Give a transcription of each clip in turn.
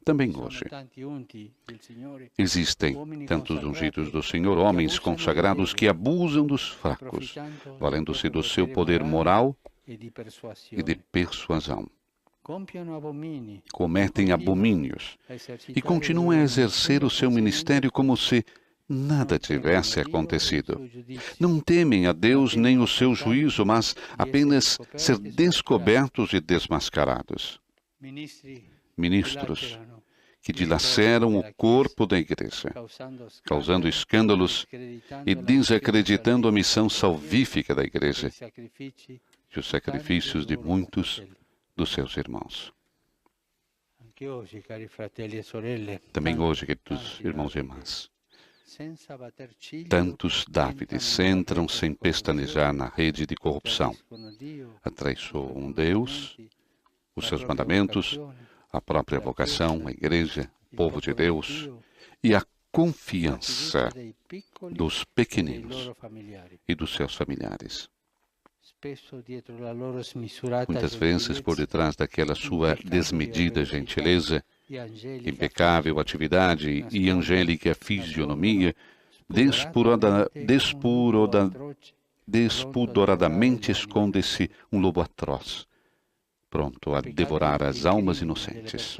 Também hoje, existem tantos ungidos do Senhor, homens consagrados que abusam dos fracos, valendo-se do seu poder moral e de persuasão. Cometem abomínios e continuam a exercer o seu ministério como se nada tivesse acontecido. Não temem a Deus nem o seu juízo, mas apenas ser descobertos e desmascarados. Ministros que dilaceram o corpo da igreja, causando escândalos e desacreditando a missão salvífica da igreja e os sacrifícios de muitos dos seus irmãos. Também hoje, queridos irmãos e irmãs, tantos Dávides entram sem pestanejar na rede de corrupção, atraiçoam Deus, os seus mandamentos, a própria vocação, a igreja, o povo de Deus e a confiança dos pequeninos e dos seus familiares. Muitas vezes, por detrás daquela sua desmedida gentileza, impecável atividade e angélica fisionomia, despudoradamente esconde-se um lobo atroz, pronto a devorar as almas inocentes.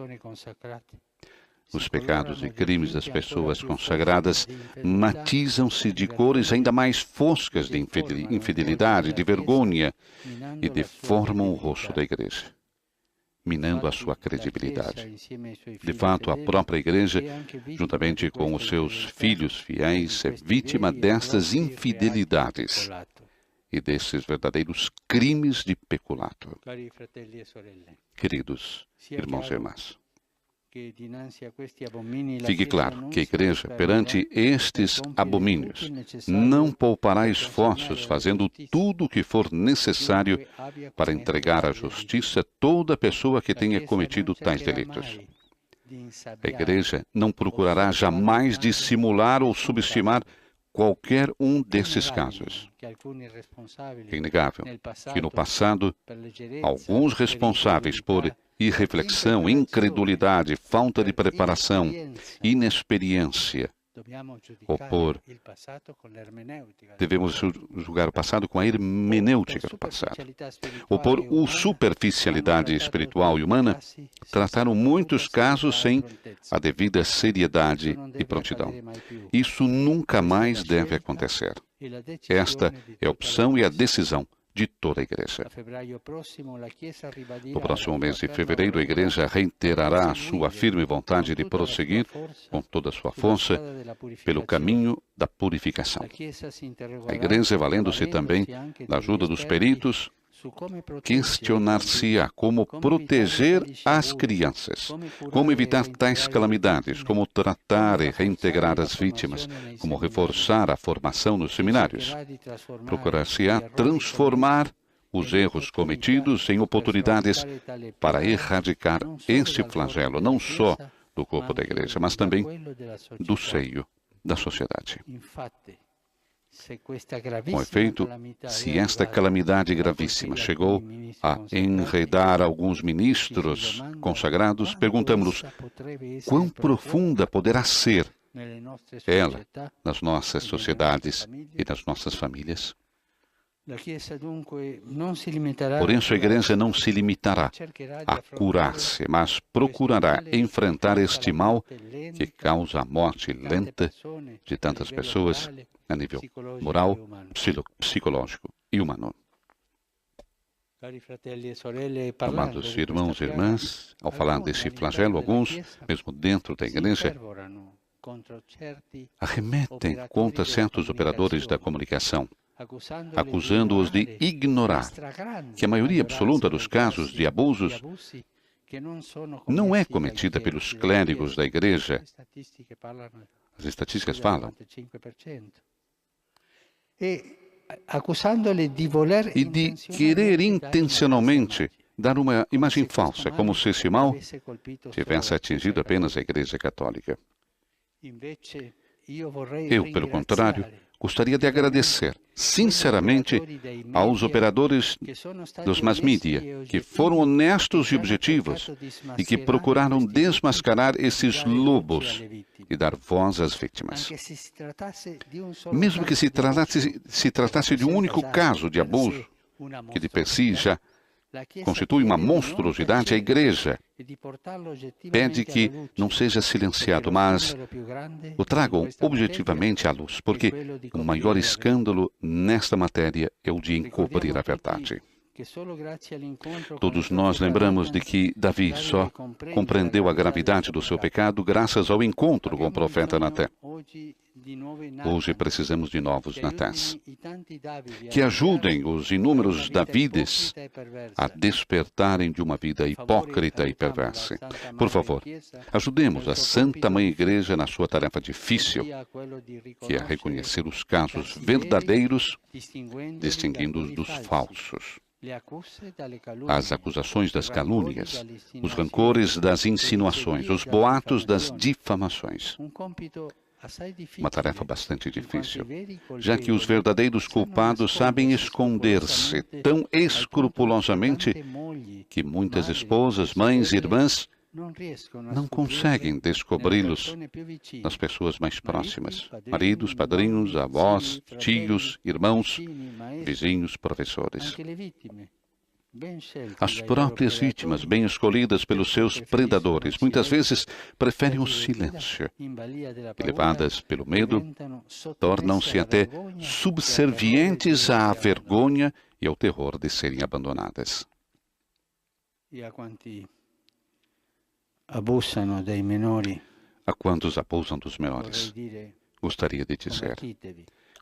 Os pecados e crimes das pessoas consagradas matizam-se de cores ainda mais foscas de infidelidade, de vergonha, e deformam o rosto da igreja, minando a sua credibilidade. De fato, a própria igreja, juntamente com os seus filhos fiéis, é vítima destas infidelidades e desses verdadeiros crimes de peculato. Queridos irmãos e irmãs, fique claro que a igreja, perante estes abomínios, não poupará esforços, fazendo tudo o que for necessário para entregar à justiça toda pessoa que tenha cometido tais delitos. A igreja não procurará jamais dissimular ou subestimar qualquer um desses casos. É inegável que no passado, alguns responsáveis por irreflexão, incredulidade, falta de preparação, inexperiência, devemos julgar o passado com a hermenêutica do passado. Ou por superficialidade espiritual e humana, trataram muitos casos sem a devida seriedade e prontidão. Isso nunca mais deve acontecer. Esta é a opção e a decisão de toda a igreja. No próximo mês de fevereiro, a igreja reiterará a sua firme vontade de prosseguir com toda a sua força pelo caminho da purificação. A igreja, valendo-se também da ajuda dos peritos, questionar-se-á como proteger as crianças, como evitar tais calamidades, como tratar e reintegrar as vítimas, como reforçar a formação nos seminários. Procurar-se-á transformar os erros cometidos em oportunidades para erradicar este flagelo, não só do corpo da igreja, mas também do seio da sociedade. Com efeito, se esta calamidade gravíssima chegou a enredar alguns ministros consagrados, perguntamos-nos quão profunda poderá ser ela nas nossas sociedades e nas nossas famílias. Por isso, a igreja não se limitará a curar-se, mas procurará enfrentar este mal que causa a morte lenta de tantas pessoas a nível moral, psicológico e humano. Amados irmãos e irmãs, ao falar desse flagelo, alguns, mesmo dentro da igreja, arremetem contra certos operadores da comunicação, acusando-os de ignorar que a maioria absoluta dos casos de abusos não é cometida pelos clérigos da igreja. As estatísticas falam. E de querer intencionalmente dar uma imagem falsa, como se esse mal tivesse atingido apenas a Igreja Católica. Eu, pelo contrário, gostaria de agradecer sinceramente aos operadores dos mass media que foram honestos e objetivos e que procuraram desmascarar esses lobos e dar voz às vítimas. Mesmo que se tratasse de um único caso de abuso, que de per si já constitui uma monstruosidade, a Igreja pede que não seja silenciado, mas o tragam objetivamente à luz, porque o maior escândalo nesta matéria é o de encobrir a verdade. Todos nós lembramos de que Davi só compreendeu a gravidade do seu pecado graças ao encontro com o profeta Natan. Hoje precisamos de novos Natãs, que ajudem os inúmeros Davides a despertarem de uma vida hipócrita e perversa. Por favor, ajudemos a Santa Mãe Igreja na sua tarefa difícil, que é reconhecer os casos verdadeiros, distinguindo-os dos falsos. As acusações das calúnias, os rancores das insinuações, os boatos das difamações. Uma tarefa bastante difícil, já que os verdadeiros culpados sabem esconder-se tão escrupulosamente que muitas esposas, mães e irmãs não conseguem descobri-los nas pessoas mais próximas: maridos, padrinhos, avós, tios, irmãos, vizinhos, professores. As próprias vítimas, bem escolhidas pelos seus predadores, muitas vezes preferem o silêncio e, levadas pelo medo, tornam-se até subservientes à vergonha e ao terror de serem abandonadas. A quantos abusam dos menores, gostaria de dizer: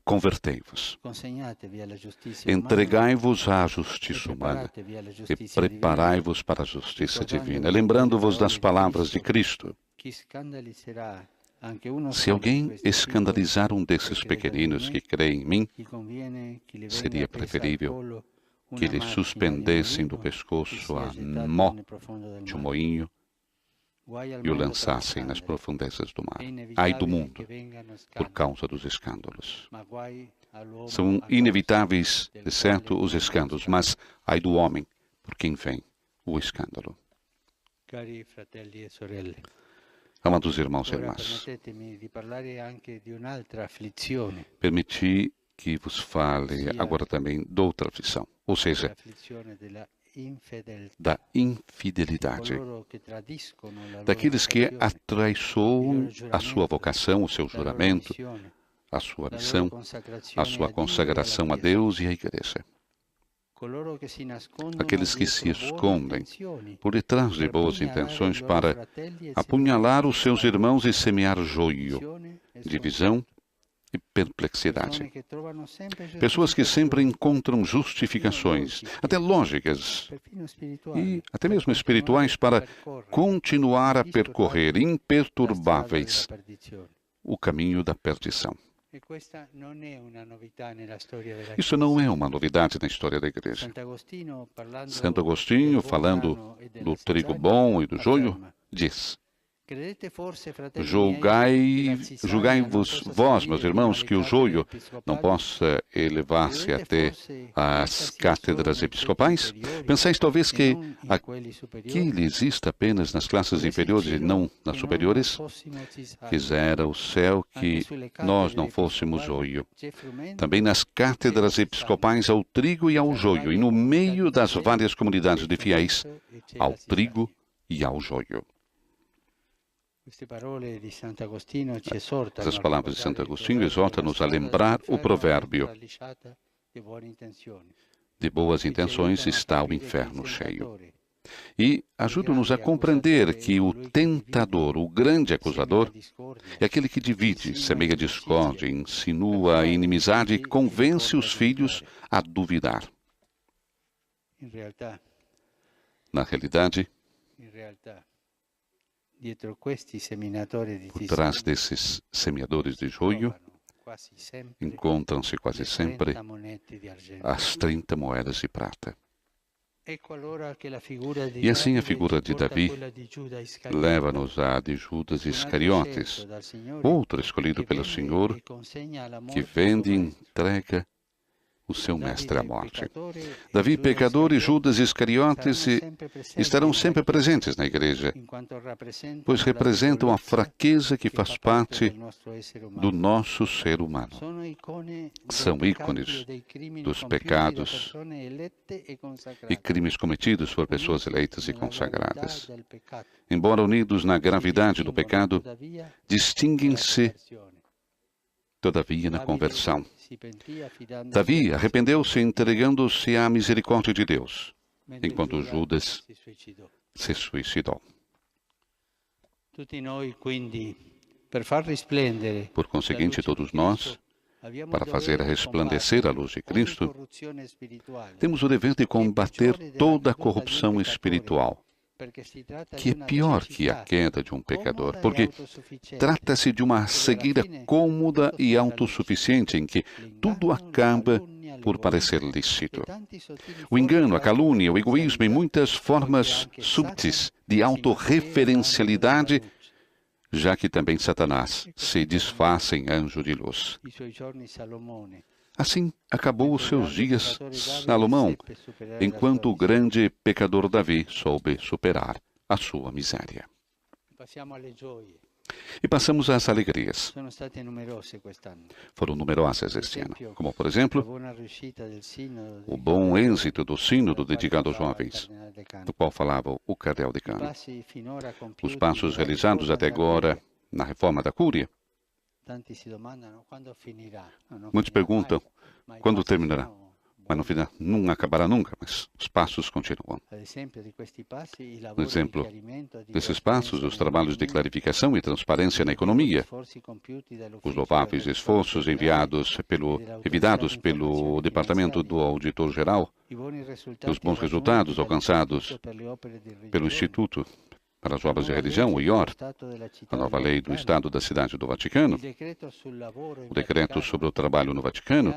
convertei-vos, entregai-vos à justiça humana e preparai-vos para a justiça divina, lembrando-vos das palavras de Cristo. Se alguém escandalizar um desses pequeninos que crê em mim, seria preferível que lhe suspendessem do pescoço a mó de um moinho e o lançassem nas profundezas do mar. Ai do mundo, por causa dos escândalos. São inevitáveis, de certo, os escândalos, mas ai do homem, por quem vem o escândalo. Amados irmãos e irmãs, permiti que vos fale agora também de outra aflição, ou seja, da infidelidade, daqueles que atraiçoam a sua vocação, o seu juramento, a sua missão, a sua consagração a Deus e à Igreja. Aqueles que se escondem por detrás de boas intenções para apunhalar os seus irmãos e semear joio, divisão e perplexidade. Pessoas que sempre encontram justificações, até lógicas e até mesmo espirituais, para continuar a percorrer imperturbáveis o caminho da perdição. Isso não é uma novidade na história da Igreja. Santo Agostinho, falando do trigo bom e do joio, diz: Julgai-vos vós, meus irmãos, que o joio não possa elevar-se até as cátedras episcopais? Pensais talvez que aquilo exista apenas nas classes inferiores e não nas superiores? Quisera o céu que nós não fôssemos joio. Também nas cátedras episcopais ao trigo e ao joio, e no meio das várias comunidades de fiéis, ao trigo e ao joio. Essas palavras de Santo Agostinho exortam-nos a lembrar o provérbio: de boas intenções está o inferno cheio. E ajudam-nos a compreender que o tentador, o grande acusador, é aquele que divide, semeia discórdia, insinua a inimizade e convence os filhos a duvidar. Na realidade, por trás desses semeadores de joio, encontram-se quase sempre as 30 moedas de prata. E assim a figura de Davi leva-nos a de Judas Iscariotes, outro escolhido pelo Senhor, que vende e entrega o seu mestre à morte. Davi, pecador, e Judas Iscariotes estarão sempre presentes na igreja, pois representam a fraqueza que faz parte do nosso ser humano. São ícones dos pecados e crimes cometidos por pessoas eleitas e consagradas. Embora unidos na gravidade do pecado, distinguem-se, todavia, na conversão. Davi arrependeu-se entregando-se à misericórdia de Deus, enquanto Judas se suicidou. Por conseguinte, todos nós, para fazer resplandecer a luz de Cristo, temos o dever de combater toda a corrupção espiritual, que é pior que a queda de um pecador, porque trata-se de uma cegueira cômoda e autossuficiente em que tudo acaba por parecer lícito. O engano, a calúnia, o egoísmo e muitas formas subtis de autorreferencialidade, já que também Satanás se disfarça em anjo de luz. Assim acabou os seus dias Salomão, enquanto o grande pecador Davi soube superar a sua miséria. E passamos às alegrias. Foram numerosas este ano, como, por exemplo, o bom êxito do sínodo dedicado aos jovens, do qual falava o cardeal decano. Os passos realizados até agora na reforma da Cúria. Muitos perguntam quando terminará, mas no final não acabará nunca, mas os passos continuam. Um exemplo desses passos, os trabalhos de clarificação e transparência na economia, os louváveis esforços enviados pelo Departamento do Auditor-Geral, os bons resultados alcançados pelo Instituto para as Obras de Religião, o IOR, a nova lei do Estado da Cidade do Vaticano, o decreto sobre o trabalho no Vaticano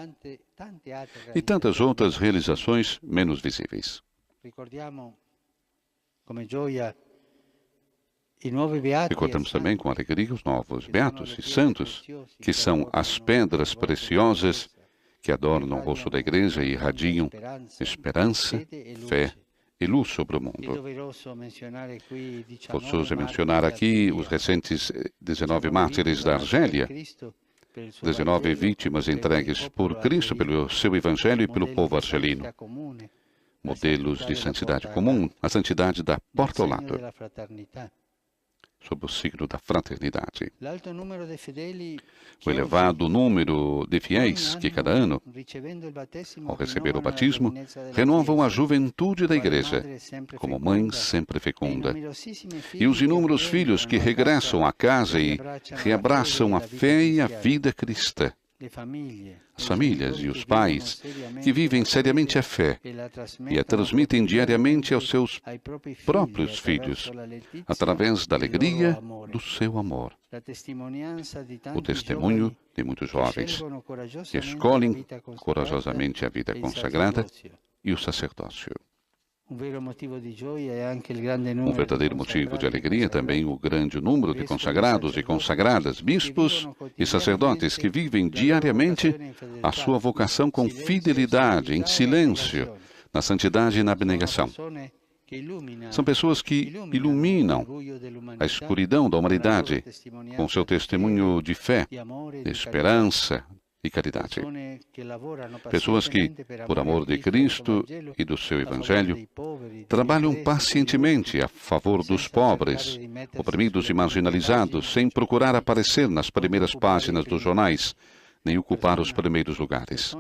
e tantas outras realizações menos visíveis. Recordamos também com alegria os novos beatos e santos, que são as pedras preciosas que adornam o rosto da Igreja e irradiam esperança, fé e luz sobre o mundo. Forçoso mencionar aqui os recentes 19 mártires da Argélia, 19 vítimas entregues por Cristo pelo seu Evangelho e pelo povo argelino. Modelos de santidade comum, a santidade da porta ao lado, sob o signo da fraternidade. O elevado número de fiéis que cada ano, ao receber o batismo, renovam a juventude da Igreja, como mãe sempre fecunda. E os inúmeros filhos que regressam à casa e reabraçam a fé e a vida cristã. As famílias e os pais que vivem seriamente a fé e a transmitem diariamente aos seus próprios filhos, através da alegria do seu amor. O testemunho de muitos jovens que escolhem corajosamente a vida consagrada e o sacerdócio. Um verdadeiro motivo de alegria também o grande número de consagrados e consagradas, bispos e sacerdotes que vivem diariamente a sua vocação com fidelidade, em silêncio, na santidade e na abnegação. São pessoas que iluminam a escuridão da humanidade com seu testemunho de fé, de esperança e caridade. Pessoas que, por amor de Cristo e do seu Evangelho, trabalham pacientemente a favor dos pobres, oprimidos e marginalizados, sem procurar aparecer nas primeiras páginas dos jornais, nem ocupar os primeiros lugares.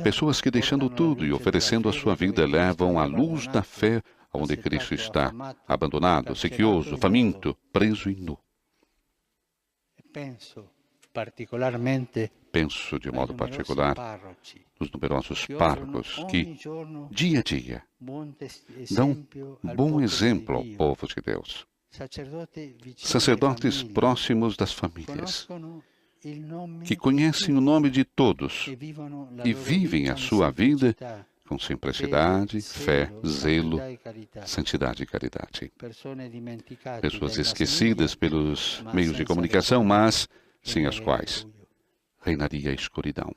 Pessoas que, deixando tudo e oferecendo a sua vida, levam a luz da fé onde Cristo está, abandonado, sequioso, faminto, preso e nu. Penso de modo particular nos numerosos párrocos que, dia a dia, dão bom exemplo ao povo de Deus. Sacerdotes próximos das famílias, que conhecem o nome de todos e vivem a sua vida com simplicidade, fé, zelo, santidade e caridade. Pessoas esquecidas pelos meios de comunicação, mas sem as quais reinaria a escuridão.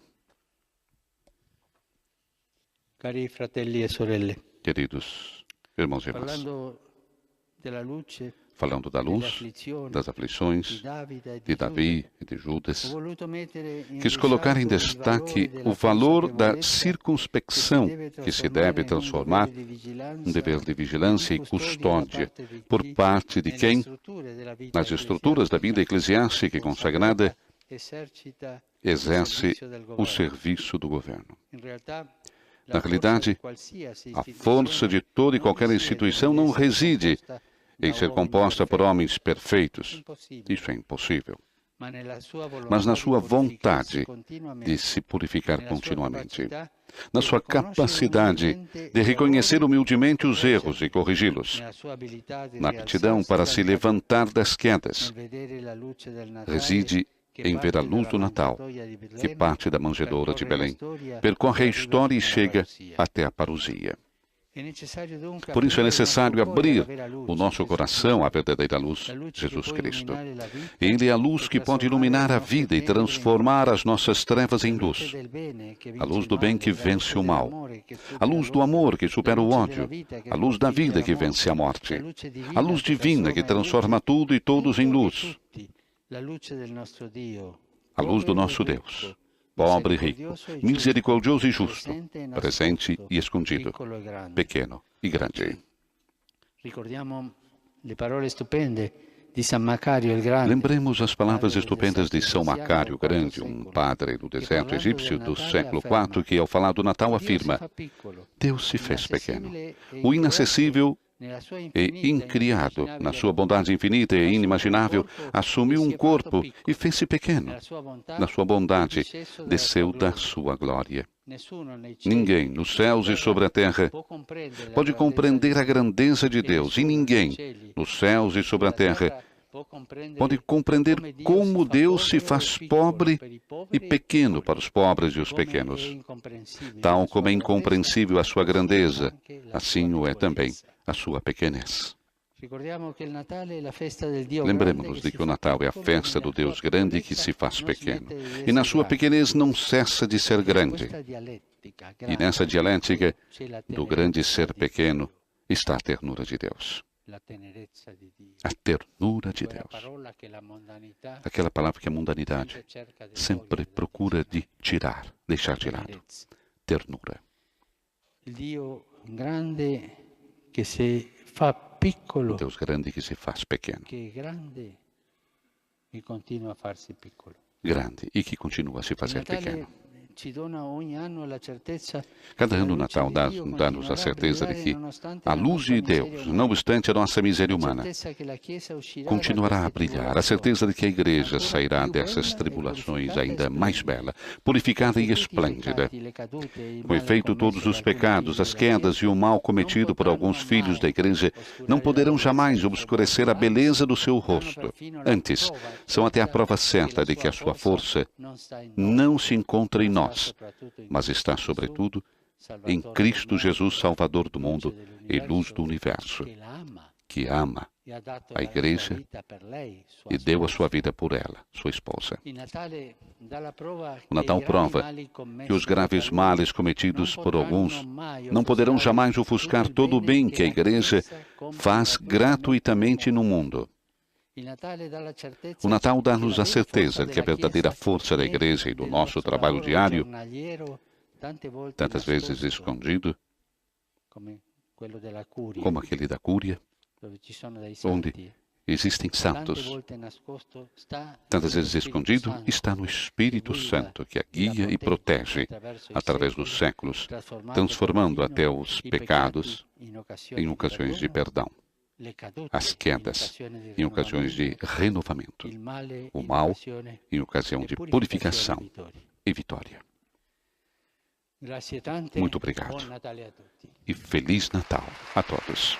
Queridos irmãos e irmãs, falando da luz, das aflições de Davi e de Judas, quis colocar em destaque o valor da circunspecção que se deve transformar num dever de vigilância e custódia por parte de quem, nas estruturas da vida eclesiástica e consagrada, exerce o serviço do governo. Na realidade, a força de toda e qualquer instituição não reside em ser composta por homens perfeitos. Isso é impossível. Mas na sua vontade de se purificar continuamente, na sua capacidade de reconhecer humildemente os erros e corrigi-los, na aptidão para se levantar das quedas, reside em ver a luz do Natal, que parte da manjedoura de Belém, percorre a história e chega até a parousia. Por isso é necessário abrir o nosso coração à verdadeira luz, Jesus Cristo. Ele é a luz que pode iluminar a vida e transformar as nossas trevas em luz. A luz do bem que vence o mal. A luz do amor que supera o ódio. A luz da vida que vence a morte. A luz divina que transforma tudo e todos em luz. A luz do nosso Deus. Pobre e rico, misericordioso e justo, presente e escondido, pequeno e grande. Lembremos as palavras estupendas de São Macário Grande, um padre do deserto egípcio do século IV, que ao falar do Natal afirma: Deus se fez pequeno, o inacessível e incriado, na sua bondade infinita e inimaginável, assumiu um corpo e fez-se pequeno. Na sua bondade, desceu da sua glória. Ninguém, nos céus e sobre a terra, pode compreender a grandeza de Deus, e ninguém, nos céus e sobre a terra, pode compreender como Deus se faz pobre e pequeno para os pobres e os pequenos. Tal como é incompreensível a sua grandeza, assim o é também a sua pequenez. Lembremos-nos de que o Natal é a festa do Deus grande que se faz pequeno. E na sua pequenez não cessa de ser grande. E nessa dialética do grande ser pequeno está a ternura de Deus. A ternura de Deus. Aquela palavra que a mundanidade sempre procura de tirar, deixar de lado. Ternura. O Deus grande que se faz pequeno. Grande e que continua a se fazer pequeno. Cada ano o Natal dá-nos a certeza de que a luz de Deus, não obstante a nossa miséria humana, continuará a brilhar. A certeza de que a Igreja sairá dessas tribulações ainda mais bela, purificada e esplêndida. Com efeito, todos os pecados, as quedas e o mal cometido por alguns filhos da Igreja não poderão jamais obscurecer a beleza do seu rosto. Antes, são até a prova certa de que a sua força não se encontra em nós, mas está, sobretudo, em Cristo Jesus, Salvador do mundo e luz do universo, que ama a Igreja e deu a sua vida por ela, sua esposa. O Natal prova que os graves males cometidos por alguns não poderão jamais ofuscar todo o bem que a Igreja faz gratuitamente no mundo. O Natal dá-nos a certeza de que a verdadeira força da Igreja e do nosso trabalho diário, tantas vezes escondido, como aquele da Cúria, onde existem santos, tantas vezes escondido, está no Espírito Santo, que a guia e protege através dos séculos, transformando até os pecados em ocasiões de perdão, as quedas em ocasiões de renovamento, o mal em ocasião de purificação e vitória. Muito obrigado e Feliz Natal a todos.